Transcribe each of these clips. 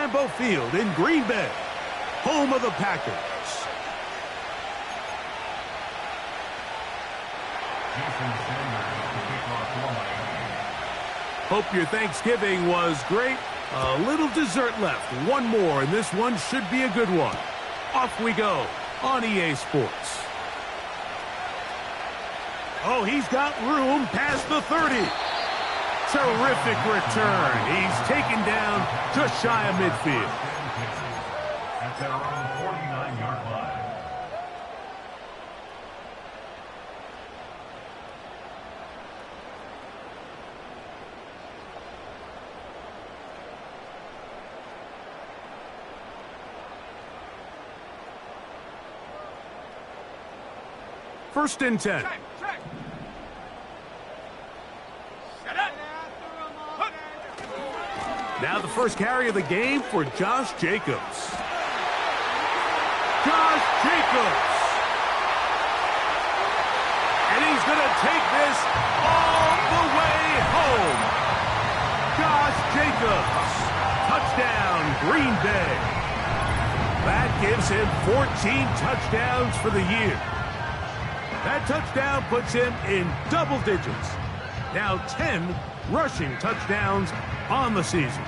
Lambeau Field in Green Bay, home of the Packers. Hope your Thanksgiving was great. A little dessert left. One more, and this one should be a good one. Off we go on EA Sports. Oh, he's got room past the 30. Terrific return. He's taken down just shy of midfield. At their own 49-yard line. First and 10. Now the first carry of the game for Josh Jacobs. Josh Jacobs. And he's going to take this all the way home. Josh Jacobs. Touchdown, Green Bay. That gives him 14 touchdowns for the year. That touchdown puts him in double digits. Now 10 rushing touchdowns on the season.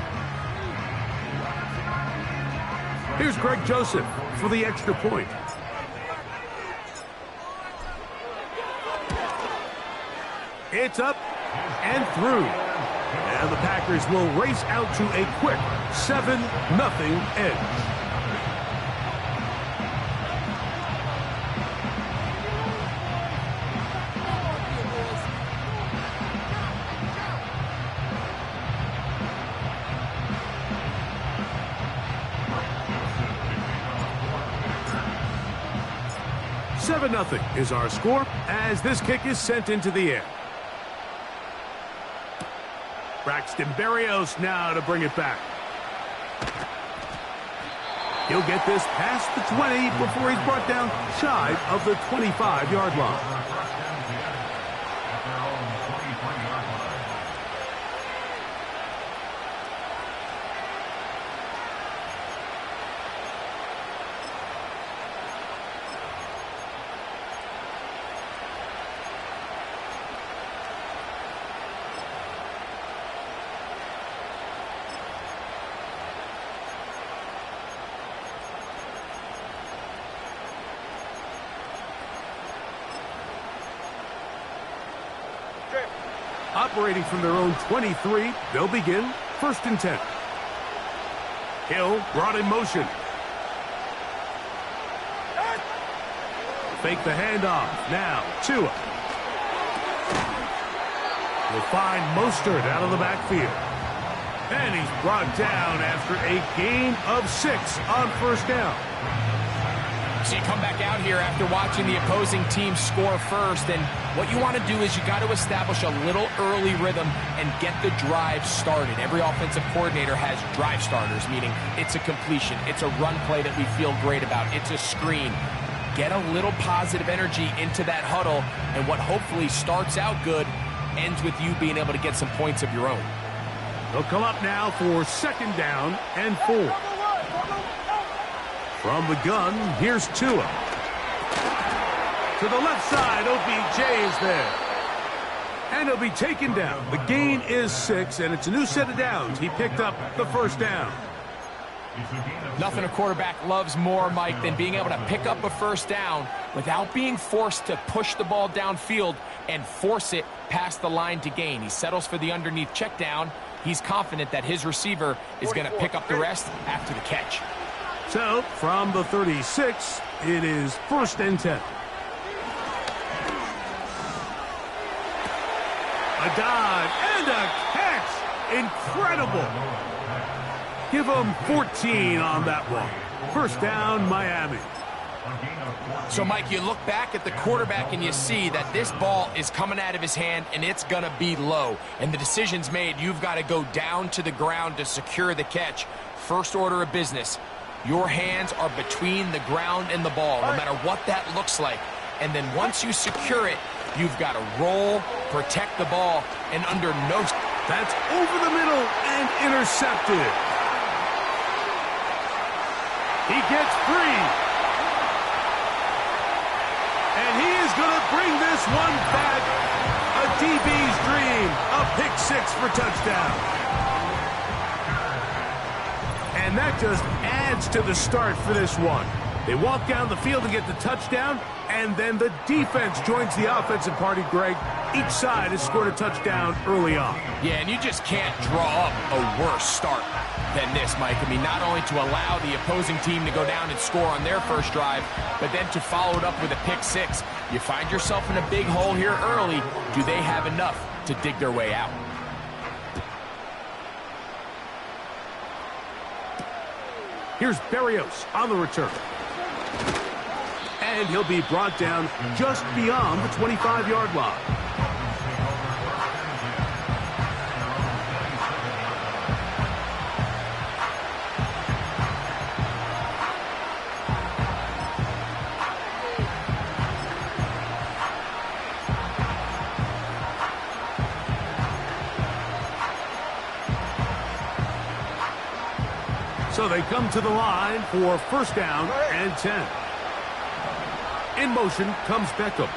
Here's Greg Joseph for the extra point. It's up and through. And the Packers will race out to a quick 7-0 edge. Nothing is our score as this kick is sent into the air. Braxton Berrios now to bring it back. He'll get this past the 20 before he's brought down shy of the 25-yard line. Operating from their own 23, they'll begin first and 10. Hill brought in motion. Fake the handoff. Now, Tua. Will find Mostert out of the backfield. And he's brought down after a gain of 6 on first down. So you come back out here after watching the opposing team score first, and what you want to do is you got to establish a little early rhythm and get the drive started. Every offensive coordinator has drive starters, meaning it's a completion, it's a run play that we feel great about, it's a screen. Get a little positive energy into that huddle, and what hopefully starts out good ends with you being able to get some points of your own. They'll come up now for second down and 4. From the gun, here's Tua. To the left side, OBJ is there. And he'll be taken down. The gain is 6, and it's a new set of downs. He picked up the first down. Nothing a quarterback loves more, Mike, than being able to pick up a first down without being forced to push the ball downfield and force it past the line to gain. He settles for the underneath check down. He's confident that his receiver is going to pick up the rest after the catch. So, from the 36, it is first and 10. A dive and a catch. Incredible. Give them 14 on that one. First down, Miami. So, Mike, you look back at the quarterback and you see that this ball is coming out of his hand and it's going to be low. And the decision's made. You've got to go down to the ground to secure the catch. First order of business. Your hands are between the ground and the ball, no matter what that looks like. And then once you secure it, you've got to roll, protect the ball, and under no... That's over the middle and intercepted. He gets free. And he is going to bring this one back. A DB's dream. A pick six for touchdown. And that just adds to the start for this one. They walk down the field to get the touchdown, and then the defense joins the offensive party, Greg. Each side has scored a touchdown early on. Yeah, and you just can't draw up a worse start than this, Mike. I mean, not only to allow the opposing team to go down and score on their first drive, but then to follow it up with a pick six. You find yourself in a big hole here early. Do they have enough to dig their way out? Here's Berrios on the return. And he'll be brought down just beyond the 25-yard line. So they come to the line for first down and 10. In motion comes Beckham.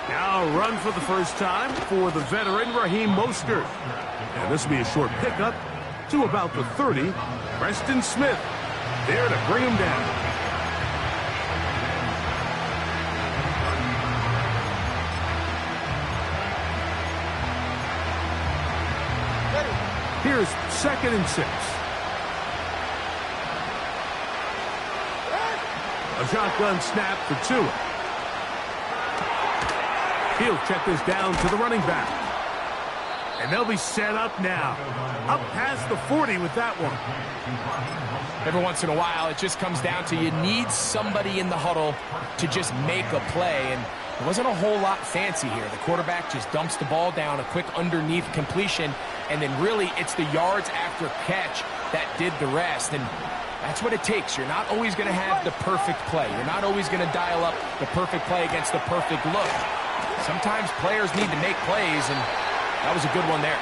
Now run for the first time for the veteran Raheem Mostert. And this will be a short pickup to about the 30. Preston Smith there to bring him down. Here's 2nd and 6. A shotgun snap for Tua. He'll check this down to the running back. And they'll be set up now. Up past the 40 with that one. Every once in a while, it just comes down to you need somebody in the huddle to just make a play. And it wasn't a whole lot fancy here. The quarterback just dumps the ball down, a quick underneath completion, and then really it's the yards after catch that did the rest. And that's what it takes. You're not always going to have the perfect play. You're not always going to dial up the perfect play against the perfect look. Sometimes players need to make plays, and that was a good one there.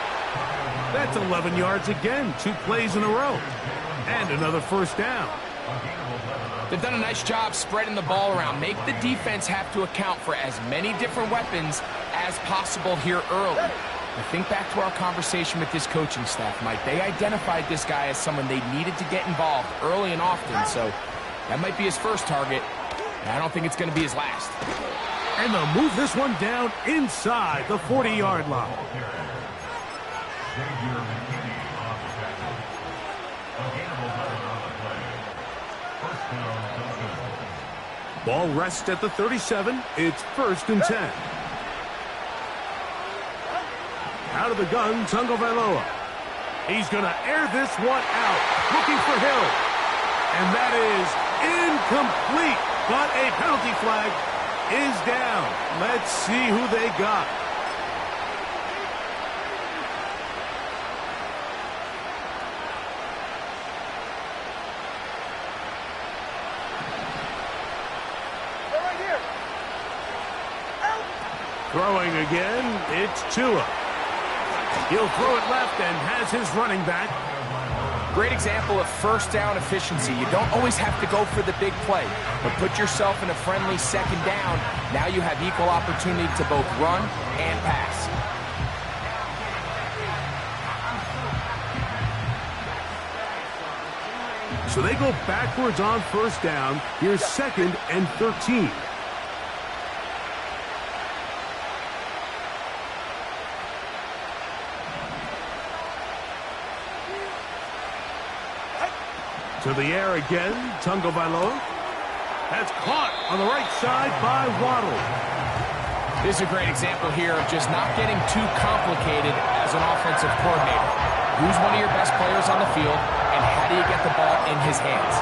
That's 11 yards again. 2 plays in a row. And another first down. They've done a nice job spreading the ball around. Make the defense have to account for as many different weapons as possible here early. I think back to our conversation with this coaching staff, Mike. They identified this guy as someone they needed to get involved early and often, so that might be his first target. I don't think it's going to be his last. And they'll move this one down inside the 40-yard line. Ball rests at the 37. It's 1st and 10. Out of the gun, Tagovailoa. He's going to air this one out, looking for Hill. And that is incomplete, but a penalty flag is down. Let's see who they got. Throwing again, it's Tua. He'll throw it left and has his running back. Great example of first down efficiency. You don't always have to go for the big play, but put yourself in a friendly second down. Now you have equal opportunity to both run and pass. So they go backwards on first down. Here's 2nd and 13. To the air again, Tagovailoa. That's caught on the right side by Waddle. This is a great example here of just not getting too complicated as an offensive coordinator. Who's one of your best players on the field, and how do you get the ball in his hands?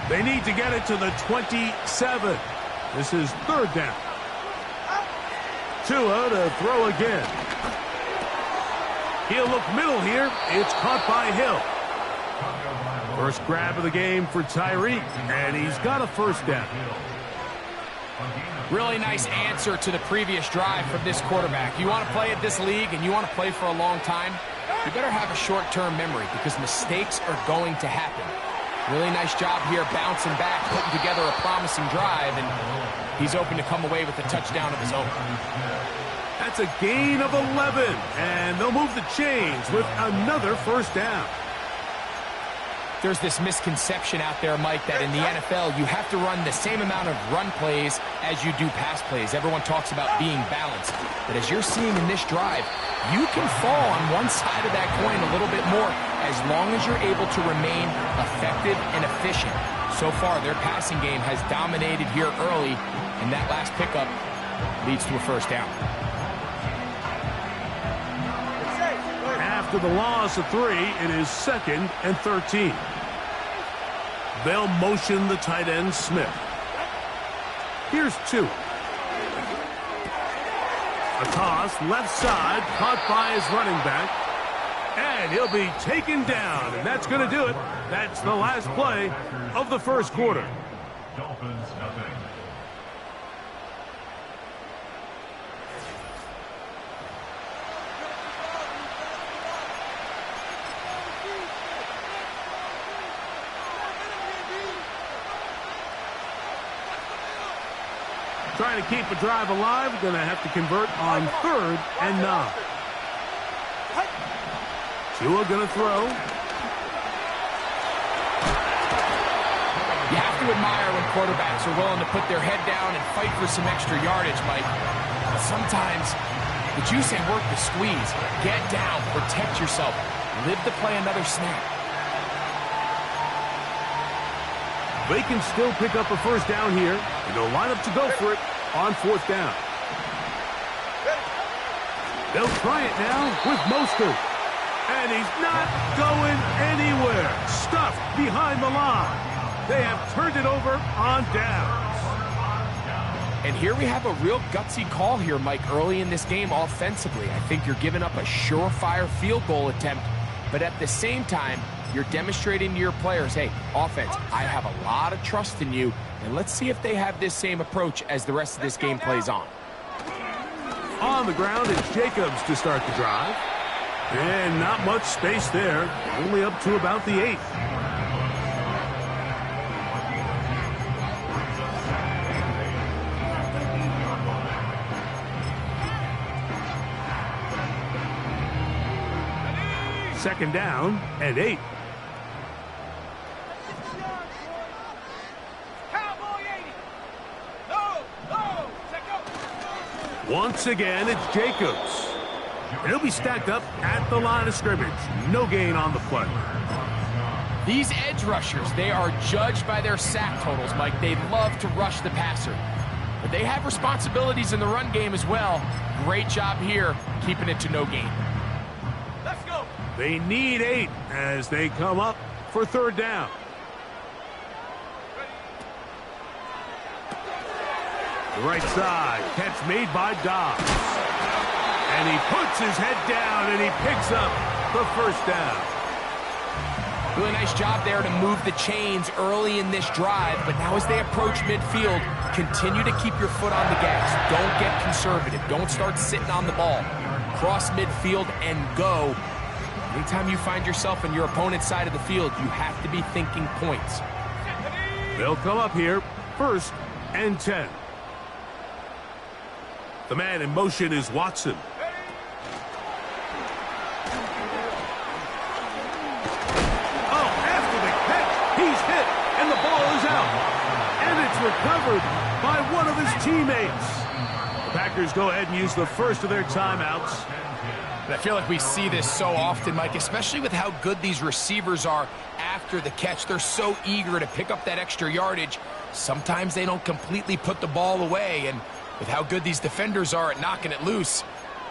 They need to get it to the 27. This is 3rd down. Tua to throw again. He'll look middle here. It's caught by Hill. First grab of the game for Tyreek, and he's got a first down. Really nice answer to the previous drive from this quarterback. You want to play at this league and you want to play for a long time, you better have a short-term memory because mistakes are going to happen. Really nice job here bouncing back, putting together a promising drive, and he's open to come away with a touchdown of his own. That's a gain of 11, and they'll move the chains with another first down. There's this misconception out there, Mike, that in the NFL, you have to run the same amount of run plays as you do pass plays. Everyone talks about being balanced. But as you're seeing in this drive, you can fall on one side of that coin a little bit more as long as you're able to remain effective and efficient. So far, their passing game has dominated here early, and that last pickup leads to a first down. After the loss of 3, it is 2nd and 13. They'll motion the tight end Smith. Here's 2. A toss left side, caught by his running back. And he'll be taken down, and that's going to do it. That's the last play of the first quarter. Dolphins, nothing. Trying to keep a drive alive, going to have to convert on 3rd and 9. Tua going to throw. You have to admire when quarterbacks are willing to put their head down and fight for some extra yardage, Mike. But sometimes the juice ain't worth the squeeze. Get down, protect yourself, live to play another snap. They can still pick up a first down here, and they'll line up to go for it on 4th down. They'll try it now with Mostert. And he's not going anywhere. Stuffed behind the line. They have turned it over on downs. And here we have a real gutsy call here, Mike, early in this game offensively. I think you're giving up a surefire field goal attempt, but at the same time, you're demonstrating to your players, hey, offense, I have a lot of trust in you, and let's see if they have this same approach as the rest of this game plays on. On the ground, it's Jacobs to start the drive. And not much space there, only up to about the 8th. Second down and 8. Once again, it's Jacobs. And he'll be stacked up at the line of scrimmage. No gain on the play. These edge rushers, they are judged by their sack totals, Mike. They love to rush the passer. But they have responsibilities in the run game as well. Great job here, keeping it to no gain. Let's go. They need 8 as they come up for 3rd down. The right side, catch made by Dobbs. And he puts his head down and he picks up the first down. Really nice job there to move the chains early in this drive, but now as they approach midfield, continue to keep your foot on the gas. Don't get conservative. Don't start sitting on the ball. Cross midfield and go. Anytime you find yourself on your opponent's side of the field, you have to be thinking points. They'll come up here, 1st and 10. The man in motion is Watson. Oh, after the catch, he's hit, and the ball is out. And it's recovered by one of his teammates. The Packers go ahead and use the first of their timeouts. I feel like we see this so often, Mike, especially with how good these receivers are after the catch. They're so eager to pick up that extra yardage. Sometimes they don't completely put the ball away, and with how good these defenders are at knocking it loose,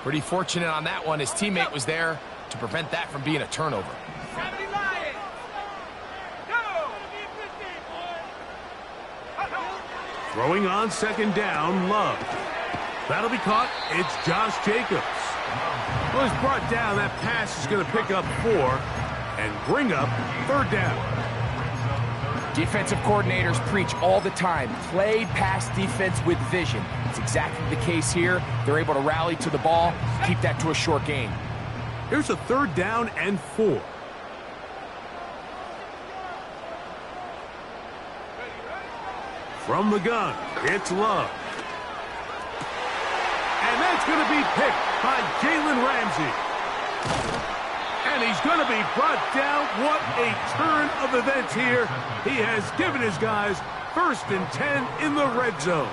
pretty fortunate on that one. His teammate was there to prevent that from being a turnover. Throwing on 2nd down, Love. That'll be caught. It's Josh Jacobs. Well, he's brought down. That pass is going to pick up 4 and bring up 3rd down. Defensive coordinators preach all the time, play pass defense with vision. It's exactly the case here. They're able to rally to the ball, keep that to a short gain. Here's a 3rd down and 4. From the gun, it's Love. And that's going to be picked by Jalen Ramsey. And he's going to be brought down. What a turn of events here. He has given his guys 1st and 10 in the red zone.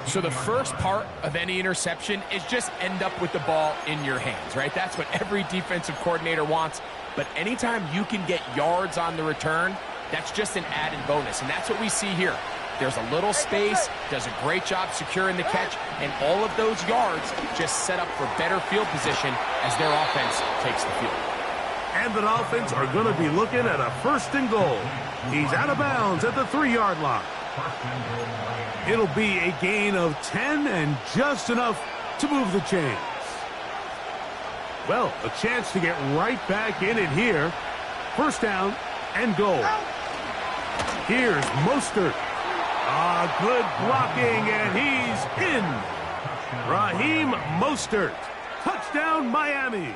So the first part of any interception is just end up with the ball in your hands, right? That's what every defensive coordinator wants. But anytime you can get yards on the return, that's just an added bonus. And that's what we see here. There's a little space, does a great job securing the catch, and all of those yards just set up for better field position as their offense takes the field. And the Dolphins are going to be looking at a 1st and goal. He's out of bounds at the 3-yard line. It'll be a gain of 10 and just enough to move the chains. Well, a chance to get right back in it here. 1st down and goal. Here's Mostert. Good blocking, and he's in. Raheem Mostert. Touchdown, Miami.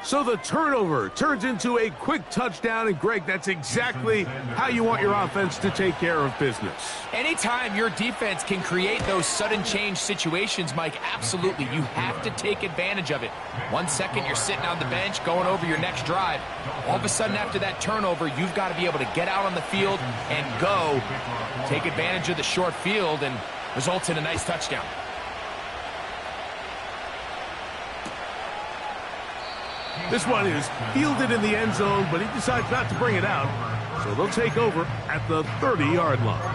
So the turnover turns into a quick touchdown, and Greg, that's exactly how you want your offense to take care of business. Anytime your defense can create those sudden change situations, Mike, absolutely, you have to take advantage of it. 1 second, you're sitting on the bench, going over your next drive. All of a sudden, after that turnover, you've got to be able to get out on the field and go. Take advantage of the short field, and results in a nice touchdown. This one is fielded in the end zone, but he decides not to bring it out. So they'll take over at the 30-yard line.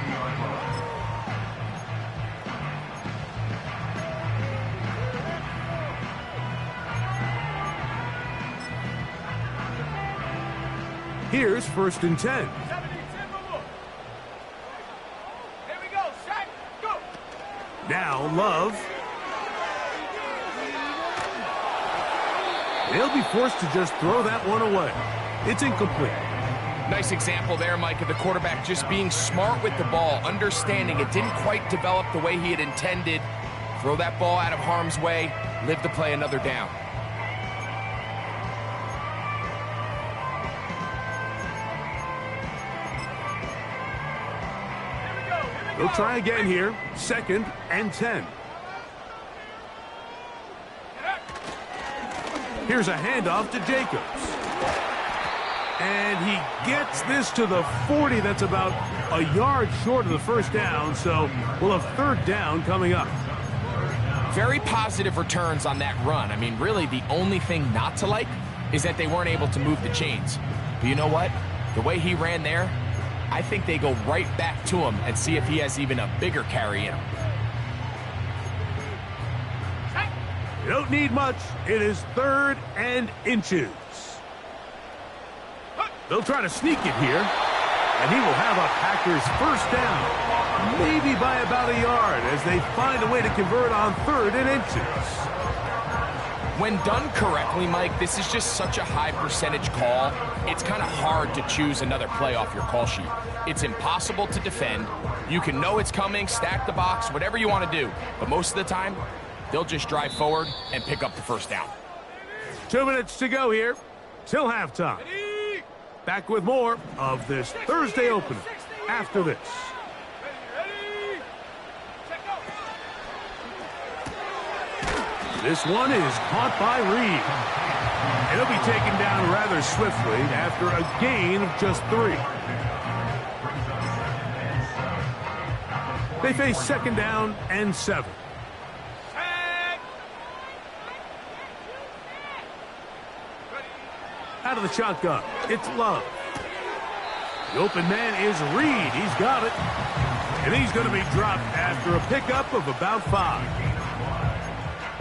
Here's 1st and 10. Now Love. They'll be forced to just throw that one away. It's incomplete. Nice example there, Mike, of the quarterback just being smart with the ball, understanding it didn't quite develop the way he had intended. Throw that ball out of harm's way, live to play another down. They'll try again here. 2nd and 10. Here's a handoff to Jacobs. And he gets this to the 40. That's about a yard short of the 1st down, so we'll have 3rd down coming up. Very positive returns on that run. I mean, really, the only thing not to like is that they weren't able to move the chains. But you know what? The way he ran there, I think they go right back to him and see if he has even a bigger carry in him. You don't need much. It is 3rd and inches. They'll try to sneak it here, and he will have a Packers 1st down, maybe by about a yard, as they find a way to convert on 3rd and inches. When done correctly, Mike, this is just such a high percentage call. It's kind of hard to choose another play off your call sheet. It's impossible to defend. You can know it's coming, stack the box, whatever you want to do. But most of the time, they'll just drive forward and pick up the 1st down. 2 minutes to go here till halftime. Back with more of this Thursday opener after this. This one is caught by Reed. And he'll be taken down rather swiftly after a gain of just 3. They face 2nd down and 7. Out of the shotgun, it's Love. The open man is Reed. He's got it. And he's going to be dropped after a pickup of about 5.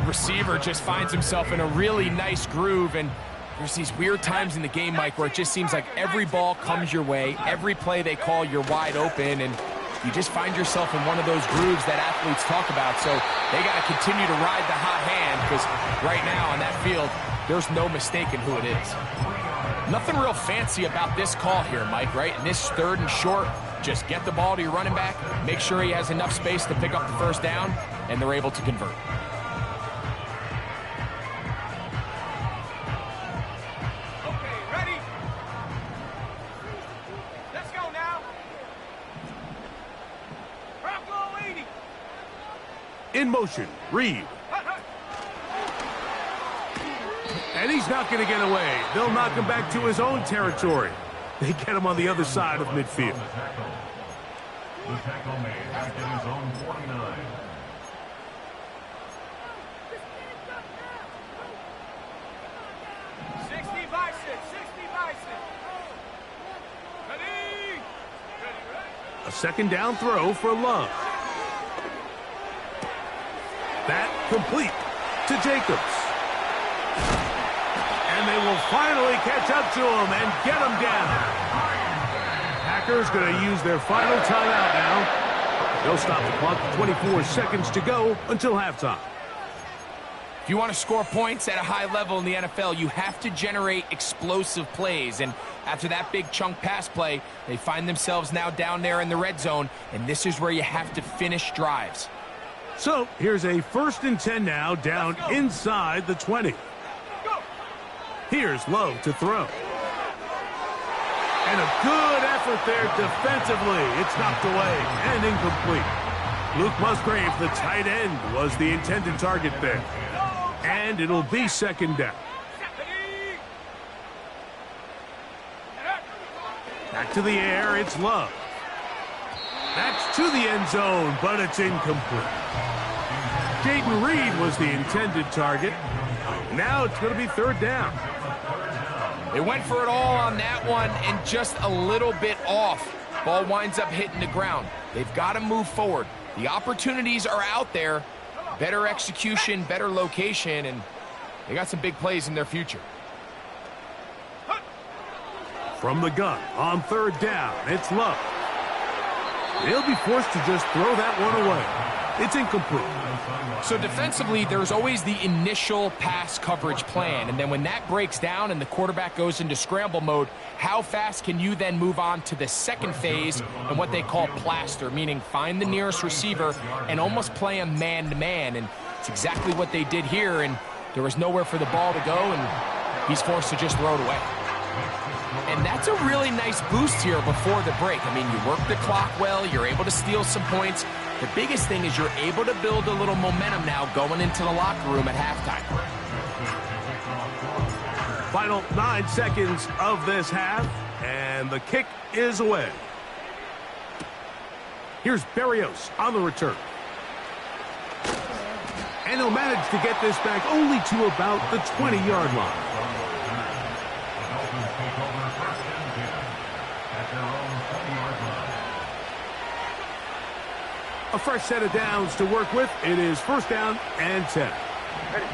Receiver just finds himself in a really nice groove, and there's these weird times in the game, Mike, where it just seems like every ball comes your way, every play they call, you're wide open, and you just find yourself in one of those grooves that athletes talk about. So they got to continue to ride the hot hand, because right now on that field, there's no mistaking who it is. Nothing real fancy about this call here, Mike, right? And this 3rd and short, just get the ball to your running back, make sure he has enough space to pick up the first down, and they're able to convert. Okay, ready? Let's go now. Bronco 80. In motion, Reed. And he's not going to get away. They'll knock him back to his own territory. They get him on the other side of midfield. The tackle made back in his own 49. A second down throw for Love. That complete to Jacobs. And they will finally catch up to him and get him down. Packers going to use their final timeout now. They'll stop the clock with 24 seconds to go until halftime. If you want to score points at a high level in the NFL, you have to generate explosive plays. And after that big chunk pass play, they find themselves now down there in the red zone, and this is where you have to finish drives. So here's a 1st and 10 now, down inside the 20. Here's Love to throw. And a good effort there defensively. It's knocked away and incomplete. Luke Musgrave, the tight end, was the intended target there. And it'll be second down. Back to the air, it's Love. That's to the end zone, but it's incomplete. Jaden Reed was the intended target. Now it's going to be 3rd down. They went for it all on that one and just a little bit off. Ball winds up hitting the ground. They've got to move forward. The opportunities are out there. Better execution, better location, and they got some big plays in their future. From the gun on 3rd down, it's Love. They'll be forced to just throw that one away. It's incomplete. So defensively, there's always the initial pass coverage plan, and then when that breaks down and the quarterback goes into scramble mode, how fast can you then move on to the second phase and what they call plaster, meaning find the nearest receiver and almost play him man-to-man, and it's exactly what they did here, and there was nowhere for the ball to go, and he's forced to just throw it away. And that's a really nice boost here before the break. I mean, you work the clock well, you're able to steal some points. The biggest thing is you're able to build a little momentum now going into the locker room at halftime. Final 9 seconds of this half, and the kick is away. Here's Berrios on the return. And he'll manage to get this back only to about the 20-yard line. A fresh set of downs to work with. It is 1st down and 10. Ready.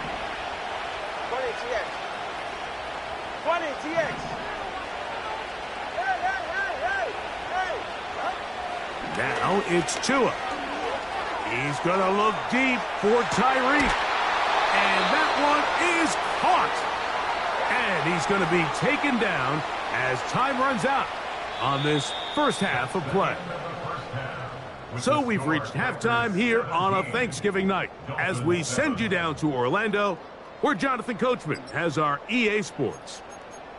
20 TX. 20 TX. Now it's Tua. He's going to look deep for Tyreek. And that one is caught. And he's going to be taken down as time runs out on this first half of play. So we've reached halftime here on a Thanksgiving night as we send you down to Orlando, where Jonathan Coachman has our EA Sports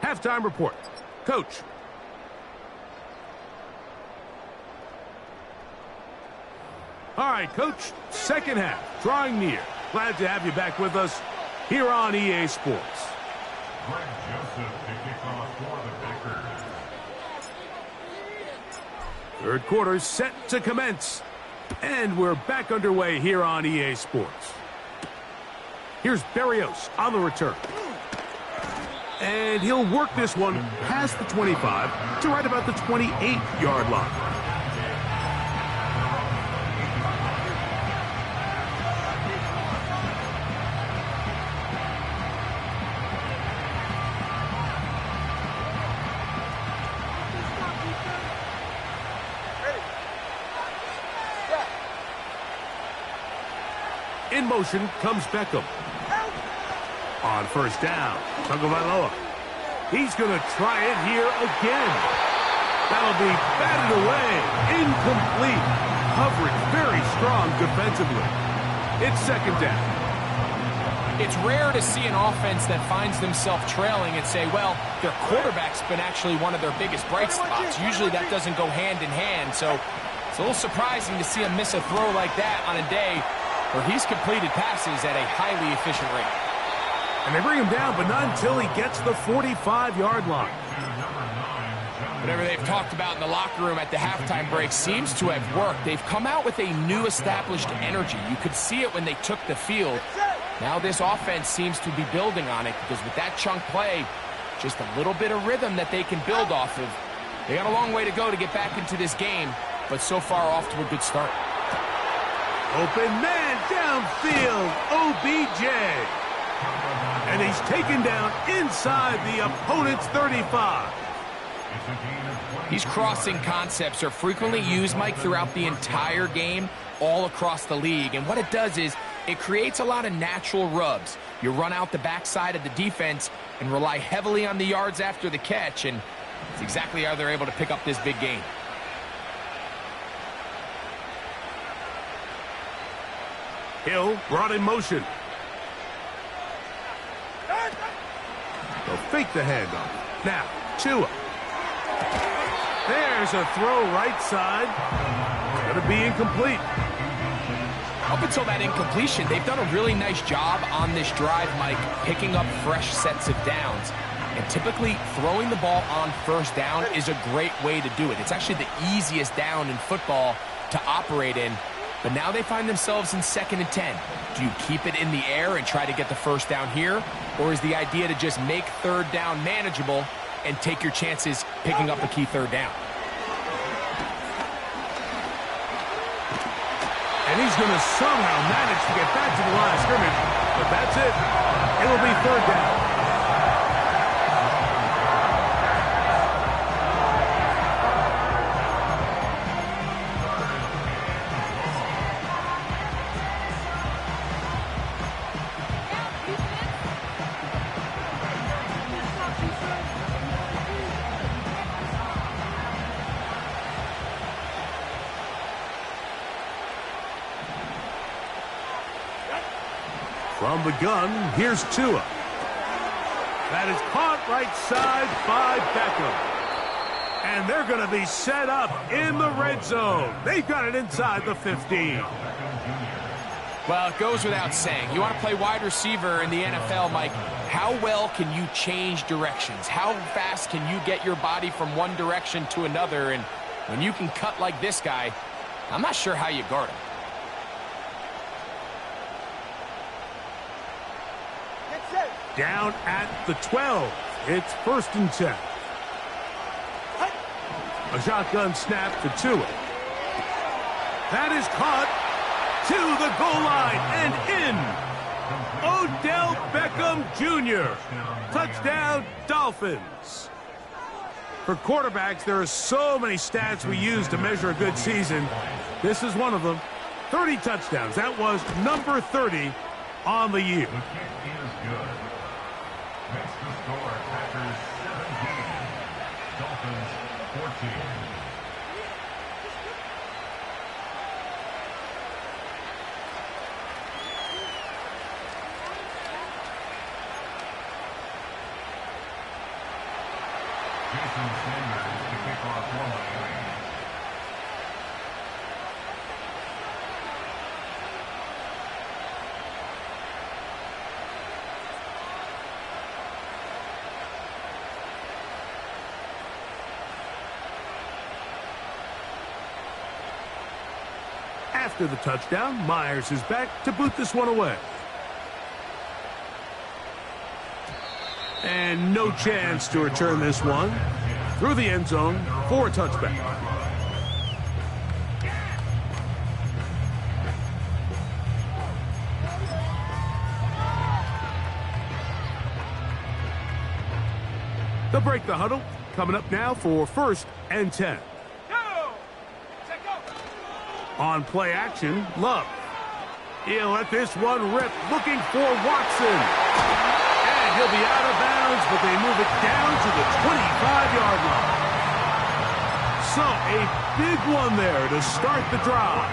halftime report. Coach. All right, Coach, second half, drawing near. Glad to have you back with us here on EA Sports. Greg Joseph to kick off for the Packers. Third quarter set to commence. And we're back underway here on EA Sports. Here's Berrios on the return. And he'll work this one past the 25 to right about the 28-yard line. In motion comes Beckham. On 1st down, Tagovailoa. He's going to try it here again. That'll be batted away. Incomplete. Coverage very strong defensively. It's second down. It's rare to see an offense that finds themselves trailing and say, well, their quarterback's been actually one of their biggest bright spots. Usually that doesn't go hand in hand, so it's a little surprising to see him miss a throw like that on a day where he's completed passes at a highly efficient rate. And they bring him down, but not until he gets the 45-yard line. Whatever they've talked about in the locker room at the halftime break seems to have worked. They've come out with a new established energy. You could see it when they took the field. Now this offense seems to be building on it because with that chunk play, just a little bit of rhythm that they can build off of. They got a long way to go to get back into this game, but so far off to a good start. Open man downfield, OBJ. And he's taken down inside the opponent's 35. These crossing concepts are frequently used, Mike, throughout the entire game, all across the league. And what it does is it creates a lot of natural rubs. You run out the backside of the defense and rely heavily on the yards after the catch, and it's exactly how they're able to pick up this big game. Hill brought in motion. They'll fake the handoff. Now, Tua. There's a throw right side. Going to be incomplete. Up until that incompletion, they've done a really nice job on this drive, Mike, picking up fresh sets of downs. And typically, throwing the ball on first down is a great way to do it. It's actually the easiest down in football to operate in. But now they find themselves in 2nd and 10. Do you keep it in the air and try to get the first down here? Or is the idea to just make 3rd down manageable and take your chances picking up a key 3rd down? And he's going to somehow manage to get back to the line of scrimmage. But that's it. It'll be 3rd down. From the gun, here's Tua. That is caught right side by Beckham. And they're going to be set up in the red zone. They've got it inside the 15. Well, it goes without saying. You want to play wide receiver in the NFL, Mike, how well can you change directions? How fast can you get your body from one direction to another? And when you can cut like this guy, I'm not sure how you guard him. Down at the 12. It's 1st and 10. A shotgun snap to Tua. That is caught to the goal line and in. Odell Beckham Jr. Touchdown, Dolphins. For quarterbacks, there are so many stats we use to measure a good season. This is one of them. 30 touchdowns. That was number 30 on the year. Next to score, Packers 17, Dolphins 14. Jason Sanders to kick off one line. After the touchdown, Myers is back to boot this one away. And no chance to return this one through the end zone for a touchback. They'll break the huddle. Coming up now for 1st and 10. On play action, Love. He'll let this one rip, looking for Watson. And he'll be out of bounds, but they move it down to the 25-yard line. So a big one there to start the drive.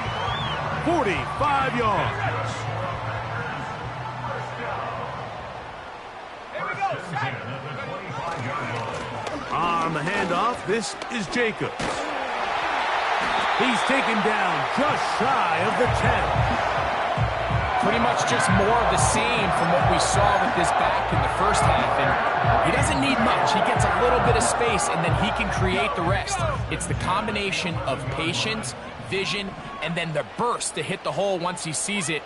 45 yards. Here we go. Set. On the handoff, this is Jacobs. He's taken down just shy of the 10. Pretty much just more of the same from what we saw with this back in the first half. And he doesn't need much. He gets a little bit of space, and then he can create the rest. It's the combination of patience, vision, and then the burst to hit the hole once he sees it.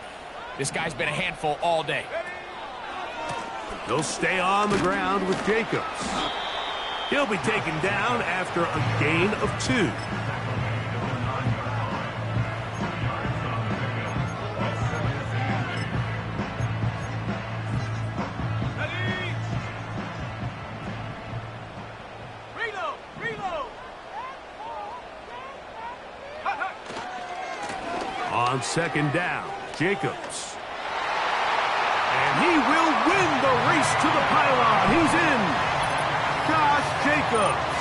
This guy's been a handful all day. He'll stay on the ground with Jacobs. He'll be taken down after a gain of 2. On second down, Jacobs. And he will win the race to the pylon. He's in. Josh Jacobs.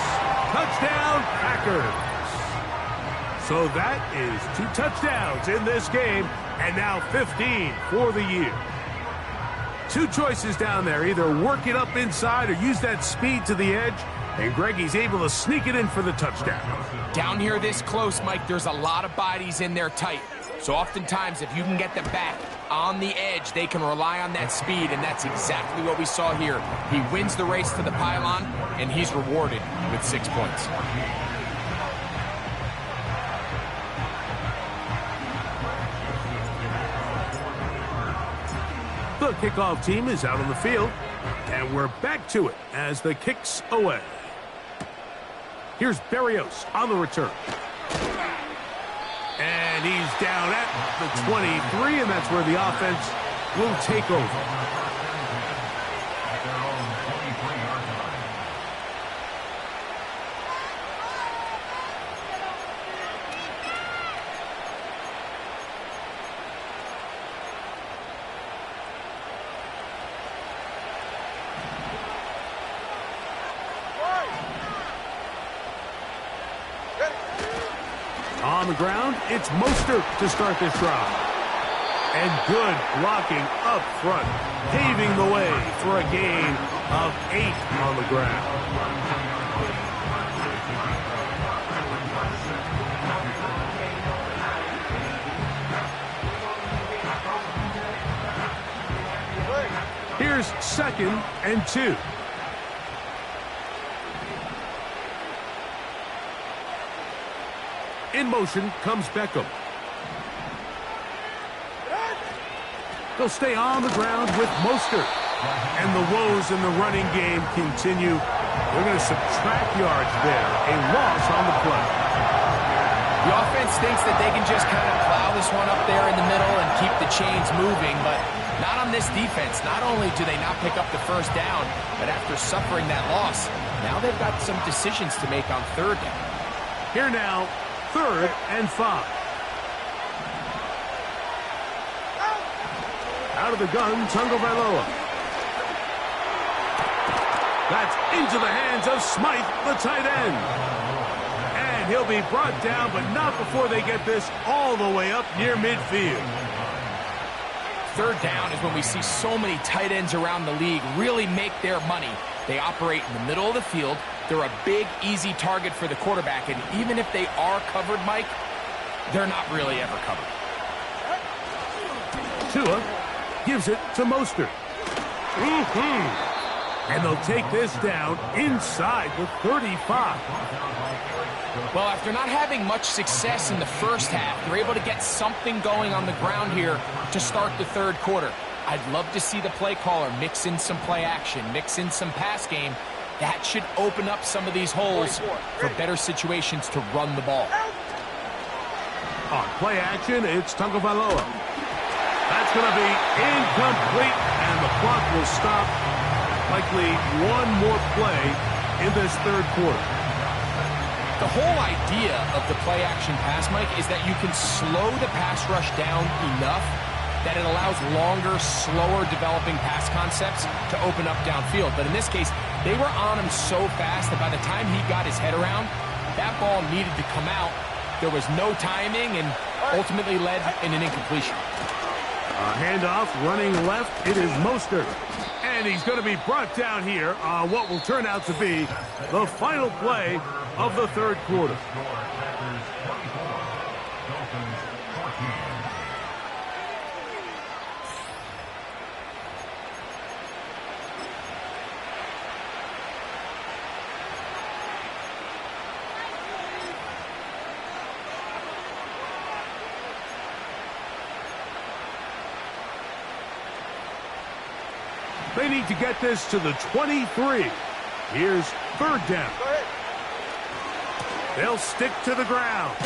Touchdown, Packers. So that is 2 touchdowns in this game, and now 15 for the year. 2 choices down there. Either work it up inside or use that speed to the edge, and Greggy's able to sneak it in for the touchdown. Down here this close, Mike, there's a lot of bodies in there tight. So oftentimes, if you can get them back on the edge, they can rely on that speed, and that's exactly what we saw here. He wins the race to the pylon, and he's rewarded with 6 points. The kickoff team is out on the field, and we're back to it as the kick's away. Here's Berrios on the return. And he's down at the 23, and that's where the offense will take over. On the ground, it's Mostert to start this drive. And good blocking up front, paving the way for a gain of 8 on the ground. Here's 2nd and 2. In motion comes Beckham. They'll stay on the ground with Mostert. And the woes in the running game continue. They're going to subtract yards there. A loss on the play. The offense thinks that they can just kind of plow this one up there in the middle and keep the chains moving, but not on this defense. Not only do they not pick up the first down, but after suffering that loss, now they've got some decisions to make on 3rd down. Here now, 3rd and 5. Out of the gun, Tagovailoa. That's into the hands of Smythe, the tight end. And he'll be brought down, but not before they get this all the way up near midfield. 3rd down is when we see so many tight ends around the league really make their money. They operate in the middle of the field. They're a big, easy target for the quarterback, and even if they are covered, Mike, they're not really ever covered. Tua gives it to Mostert. And they'll take this down inside the 35. Well, after not having much success in the first half, they're able to get something going on the ground here to start the 3rd quarter. I'd love to see the play caller mix in some play action, mix in some pass game. That should open up some of these holes for better situations to run the ball. On play action, it's Tagovailoa. That's going to be incomplete, and the clock will stop. Likely one more play in this 3rd quarter. The whole idea of the play action pass, Mike, is that you can slow the pass rush down enough that it allows longer, slower developing pass concepts to open up downfield. But in this case, they were on him so fast that by the time he got his head around, that ball needed to come out. There was no timing and ultimately led in an incompletion. A handoff running left. It is Mostert. And he's going to be brought down here on what will turn out to be the final play of the third quarter. They need to get this to the 23. Here's third down. They'll stick to the ground.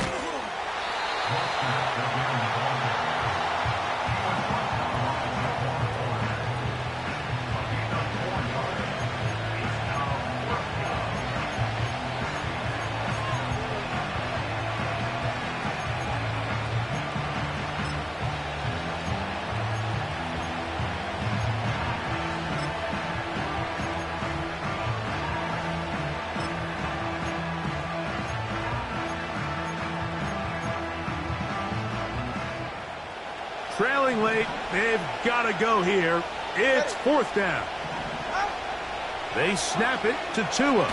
Trailing late, they've got to go here. It's fourth down. They snap it to Tua.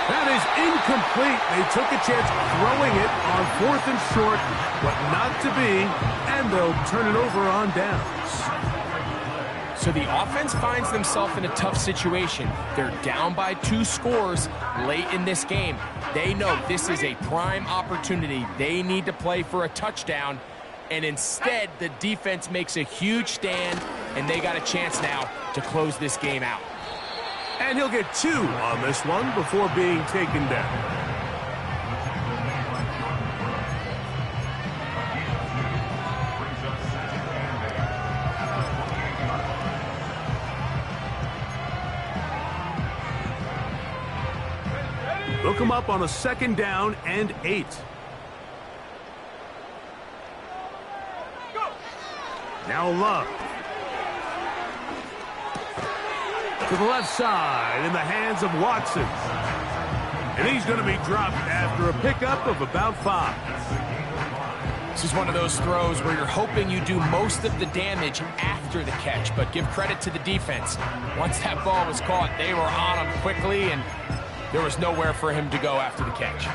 That is incomplete. They took a chance throwing it on 4th and short, but not to be, and they'll turn it over on downs. So the offense finds themselves in a tough situation. They're down by 2 scores late in this game. They know this is a prime opportunity. They need to play for a touchdown. And instead, the defense makes a huge stand, and they got a chance now to close this game out. And he'll get 2 on this one before being taken down. Look him up on a 2nd down and 8. Now Love. To the left side in the hands of Watson. And he's going to be dropped after a pickup of about 5. This is one of those throws where you're hoping you do most of the damage after the catch, but give credit to the defense. Once that ball was caught, they were on him quickly, and there was nowhere for him to go after the catch.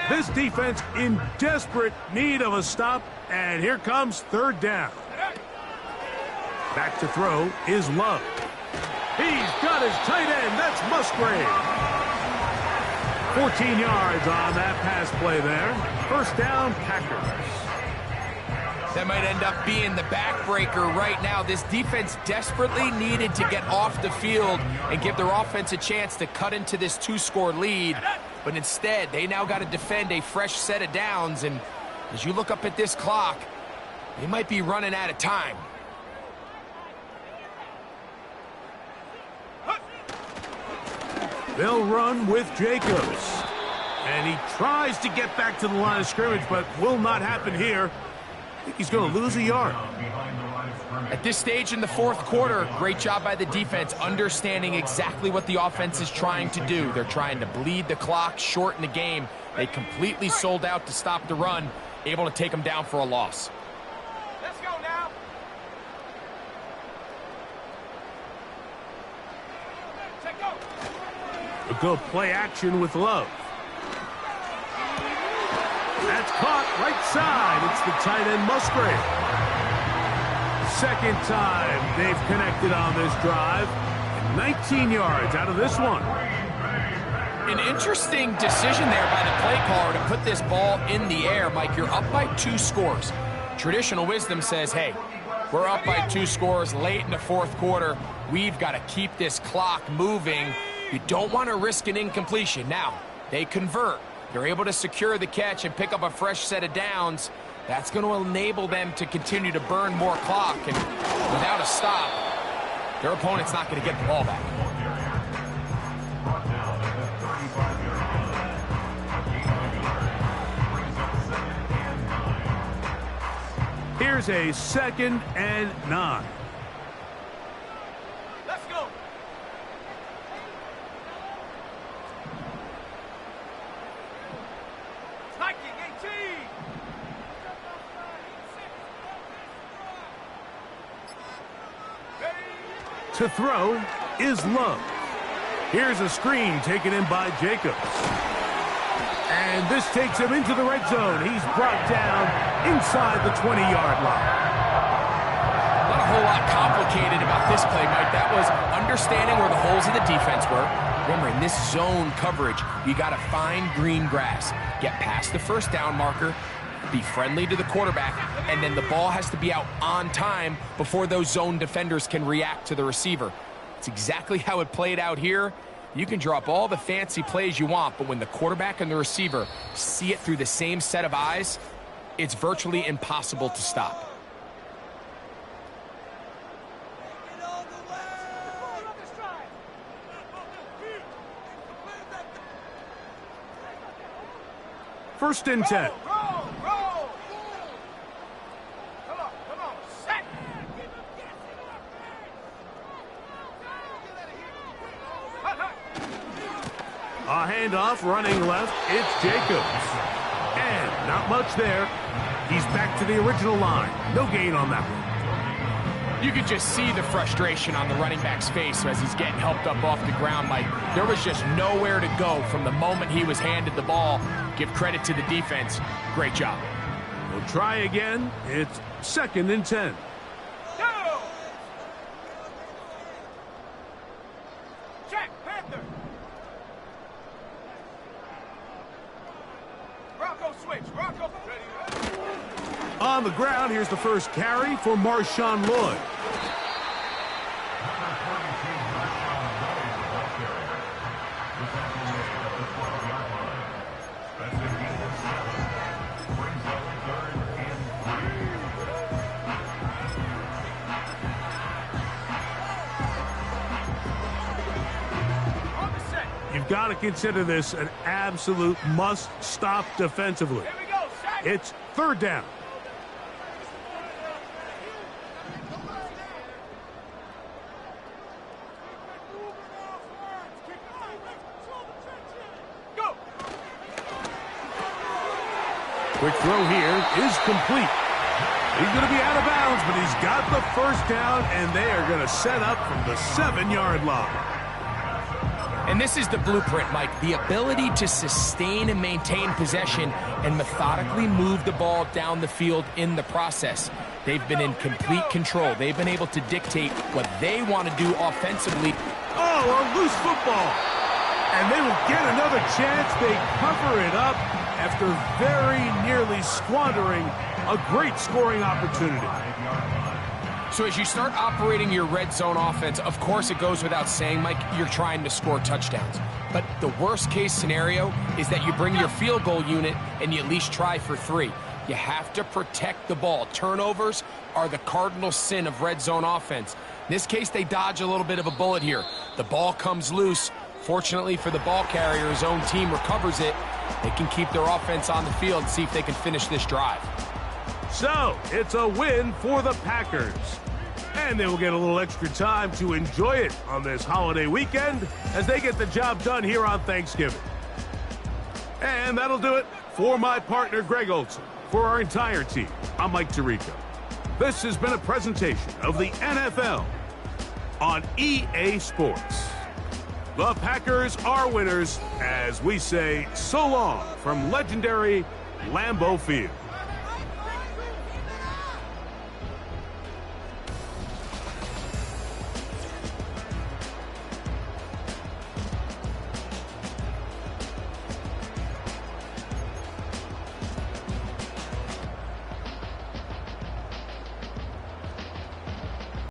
This defense in desperate need of a stop, and here comes 3rd down. Back to throw is Love. He's got his tight end. That's Musgrave. 14 yards on that pass play there. 1st down, Packers. That might end up being the backbreaker right now. This defense desperately needed to get off the field and give their offense a chance to cut into this 2-score lead. But instead, they now got to defend a fresh set of downs. And as you look up at this clock, they might be running out of time. They'll run with Jacobs. And he tries to get back to the line of scrimmage, but will not happen here. I think he's going to lose a yard. At this stage in the 4th quarter, great job by the defense, understanding exactly what the offense is trying to do. They're trying to bleed the clock, shorten the game. They completely sold out to stop the run, able to take them down for a loss. Let's go now. Check go. A good play action with Love. That's caught right side. It's the tight end Musgrave. 2nd time they've connected on this drive. 19 yards out of this one. An interesting decision there by the play caller to put this ball in the air. Mike, you're up by 2 scores. Traditional wisdom says, hey, we're up by 2 scores late in the 4th quarter. We've got to keep this clock moving. You don't want to risk an incompletion. Now, they convert. They're able to secure the catch and pick up a fresh set of downs. That's going to enable them to continue to burn more clock, and without a stop, their opponent's not going to get the ball back. Brought down at the 35-yard line. Brings up 2nd and 9. Here's a 2nd and 9. Let's go. Taking 18. To throw is Love. Here's a screen taken in by Jacobs. And this takes him into the red zone. He's brought down inside the 20-yard line. Not a whole lot complicated about this play, Mike. That was understanding where the holes in the defense were. Remember, in this zone coverage, you got to find green grass. Get past the first down marker, be friendly to the quarterback, and then the ball has to be out on time before those zone defenders can react to the receiver. It's exactly how it played out here. You can drop all the fancy plays you want, but when the quarterback and the receiver see it through the same set of eyes, it's virtually impossible to stop. First and 10. Roll. Come on. Set. A handoff running left. It's Jacobs. And not much there. He's back to the original line. No gain on that one. You could just see the frustration on the running back's face as he's getting helped up off the ground, Mike. There was just nowhere to go from the moment he was handed the ball. Give credit to the defense. Great job. We'll try again. It's 2nd and 10. Go. Check. Panther. Rocco switch. Rocco. Ready. On the ground, here's the first carry for Marshawn Lloyd. Number 42, Marshawn Lloyd, the ball carrier. The tackle made at the 12-yard line. That's a gain of 7. Brings up 3rd and 3. On the set. You've got to consider this an absolute must-stop defensively. Here we go. Set. It's 3rd down. Go. Quick throw here is complete. He's going to be out of bounds, but he's got the first down, and they are going to set up from the 7-yard line. And this is the blueprint, Mike. The ability to sustain and maintain possession and methodically move the ball down the field in the process. They've been in complete control. They've been able to dictate what they want to do offensively. Oh, a loose football. And they will get another chance. They cover it up after very nearly squandering a great scoring opportunity. So as you start operating your red zone offense, of course it goes without saying, Mike, you're trying to score touchdowns. But the worst case scenario is that you bring your field goal unit and you at least try for 3. You have to protect the ball. Turnovers are the cardinal sin of red zone offense. In this case, they dodge a little bit of a bullet here. The ball comes loose. Fortunately for the ball carrier, his own team recovers it. They can keep their offense on the field and see if they can finish this drive. So, it's a win for the Packers. And they will get a little extra time to enjoy it on this holiday weekend as they get the job done here on Thanksgiving. And that'll do it for my partner, Greg Olson. For our entire team, I'm Mike Tirico. This has been a presentation of the NFL on EA Sports. The Packers are winners as we say so long from legendary Lambeau Field.